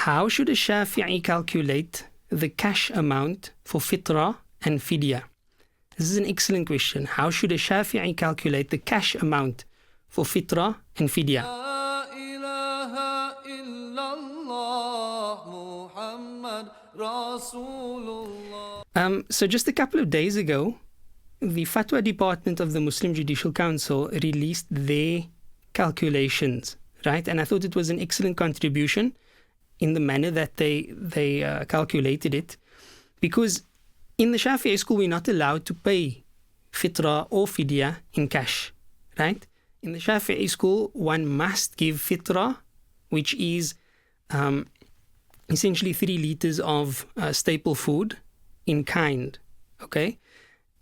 how should a Shafi'i calculate the cash amount for Fitra and Fidya? This is an excellent question. How should a Shafi'i calculate the cash amount for Fitra and Fidya? So just a couple of days ago, the Fatwa Department of the Muslim Judicial Council released their calculations, right? And I thought it was an excellent contribution in the manner that they calculated it, because in the Shafi'i school, we're not allowed to pay Fitra or Fidya in cash, right? In the Shafi'i school, one must give Fitra, which is essentially 3 liters of staple food in kind, okay?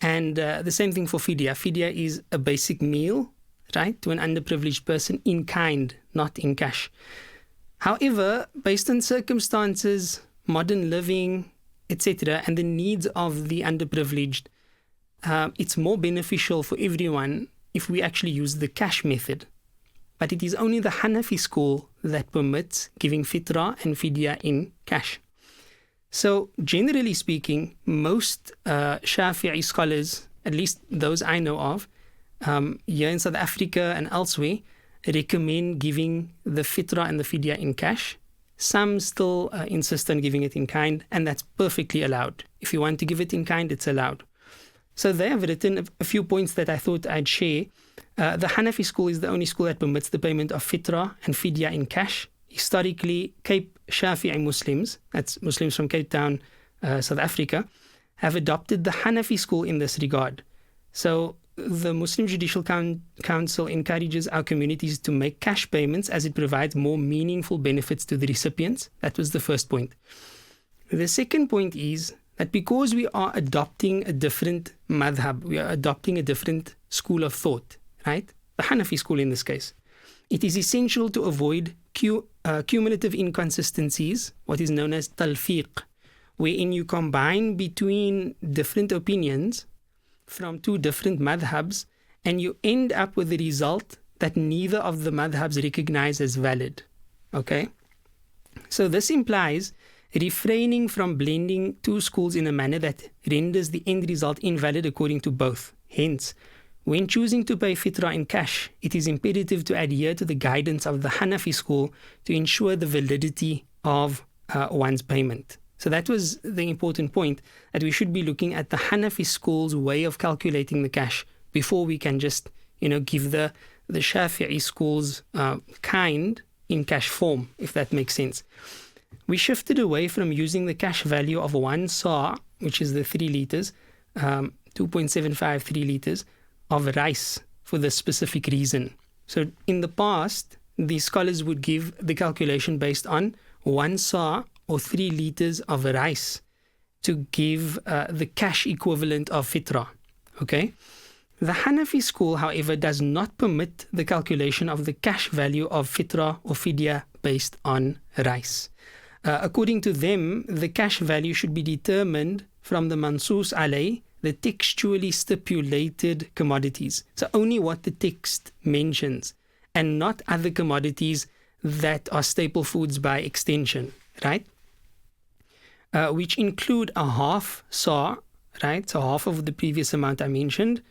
And the same thing for Fidya. Fidya is a basic meal, right, to an underprivileged person in kind, not in cash. However, based on circumstances, modern living, etc., and the needs of the underprivileged, it's more beneficial for everyone if we actually use the cash method. But it is only the Hanafi school that permits giving Fitra and Fidya in cash. So, generally speaking, most Shafi'i scholars, at least those I know of, here in South Africa and elsewhere, recommend giving the Fitra and the Fidya in cash. Some still insist on giving it in kind, and that's perfectly allowed. If you want to give it in kind, it's allowed. So they have written a few points that I thought I'd share. The Hanafi school is the only school that permits the payment of Fitra and Fidya in cash. Historically, Cape Shafi'i Muslims, that's Muslims from Cape Town, South Africa, have adopted the Hanafi school in this regard. So the Muslim Judicial Council encourages our communities to make cash payments as it provides more meaningful benefits to the recipients. That was the first point. The second point is that because we are adopting a different madhab, we are adopting a different school of thought, right? The Hanafi school in this case. It is essential to avoid cumulative inconsistencies, what is known as talfiq, wherein you combine between different opinions from 2 different madhabs, and you end up with the result that neither of the madhabs recognize as valid. Okay? So this implies refraining from blending 2 schools in a manner that renders the end result invalid according to both. Hence, when choosing to pay Fitra in cash, it is imperative to adhere to the guidance of the Hanafi school to ensure the validity of one's payment. So that was the important point, that we should be looking at the Hanafi school's way of calculating the cash before we can just, give the Shafi'i school's kind in cash form, if that makes sense. We shifted away from using the cash value of 1 sa', which is the 3 liters, 2.75 3 liters, of rice for this specific reason. So in the past, the scholars would give the calculation based on 1 sa' or 3 liters of rice to give the cash equivalent of Fitra. Okay? The Hanafi school, however, does not permit the calculation of the cash value of Fitra or Fidya based on rice. According to them, the cash value should be determined from the mansus alay, the textually stipulated commodities. So only what the text mentions, and not other commodities that are staple foods by extension, right? Which include a half sa', right? So half of the previous amount I mentioned,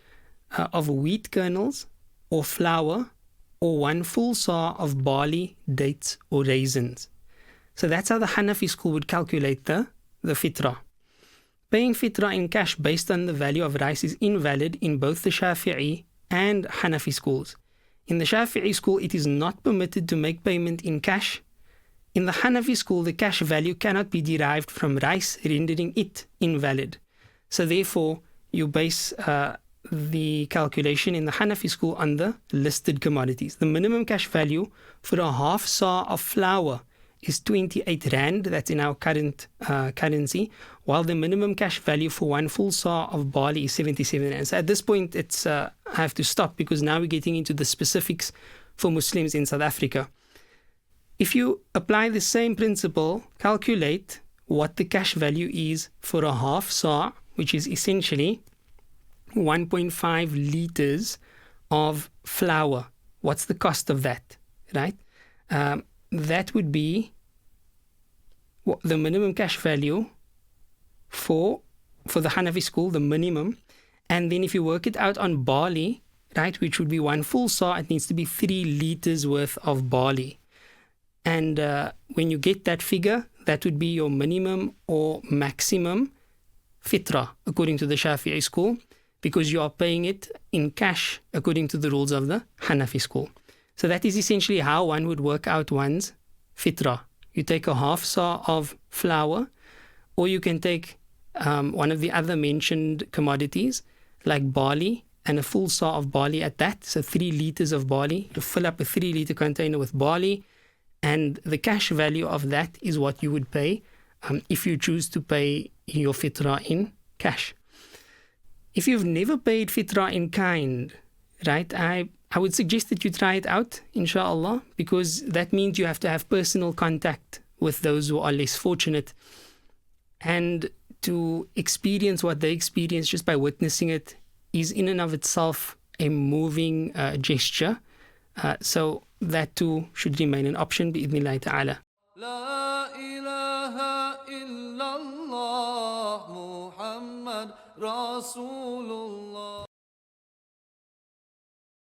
of wheat kernels or flour, or 1 full sa' of barley, dates, or raisins. So that's how the Hanafi school would calculate the Fitra. Paying Fitra in cash based on the value of rice is invalid in both the Shafi'i and Hanafi schools. In the Shafi'i school, it is not permitted to make payment in cash. In the Hanafi school, the cash value cannot be derived from rice, rendering it invalid. So therefore, you base the calculation in the Hanafi school on the listed commodities. The minimum cash value for a half sa' of flour is 28 rand, that's in our current currency, while the minimum cash value for 1 full sa' of barley is 77 rand. So at this point, I have to stop, because now we're getting into the specifics for Muslims in South Africa. If you apply the same principle, calculate what the cash value is for a half sa', which is essentially 1.5 liters of flour. What's the cost of that, right? That would be the minimum cash value for the Hanafi school, the minimum. And then if you work it out on barley, right, which would be 1 full sa, it needs to be 3 liters worth of barley. And when you get that figure, that would be your minimum or maximum fitra, according to the Shafi'i school, because you are paying it in cash, according to the rules of the Hanafi school. So that is essentially how one would work out one's fitra. You take a half sa of flour, or you can take one of the other mentioned commodities, like barley, and a full sa of barley at that. So 3 liters of barley. You fill up a 3-liter container with barley, and the cash value of that is what you would pay if you choose to pay your fitra in cash. If you've never paid fitra in kind, right, I would suggest that you try it out, inshallah, because that means you have to have personal contact with those who are less fortunate, and to experience what they experience just by witnessing it is in and of itself a moving gesture. So that too should remain an option, bi'idhnillahi ta'ala. La ilaha illallah Muhammad Rasulullah.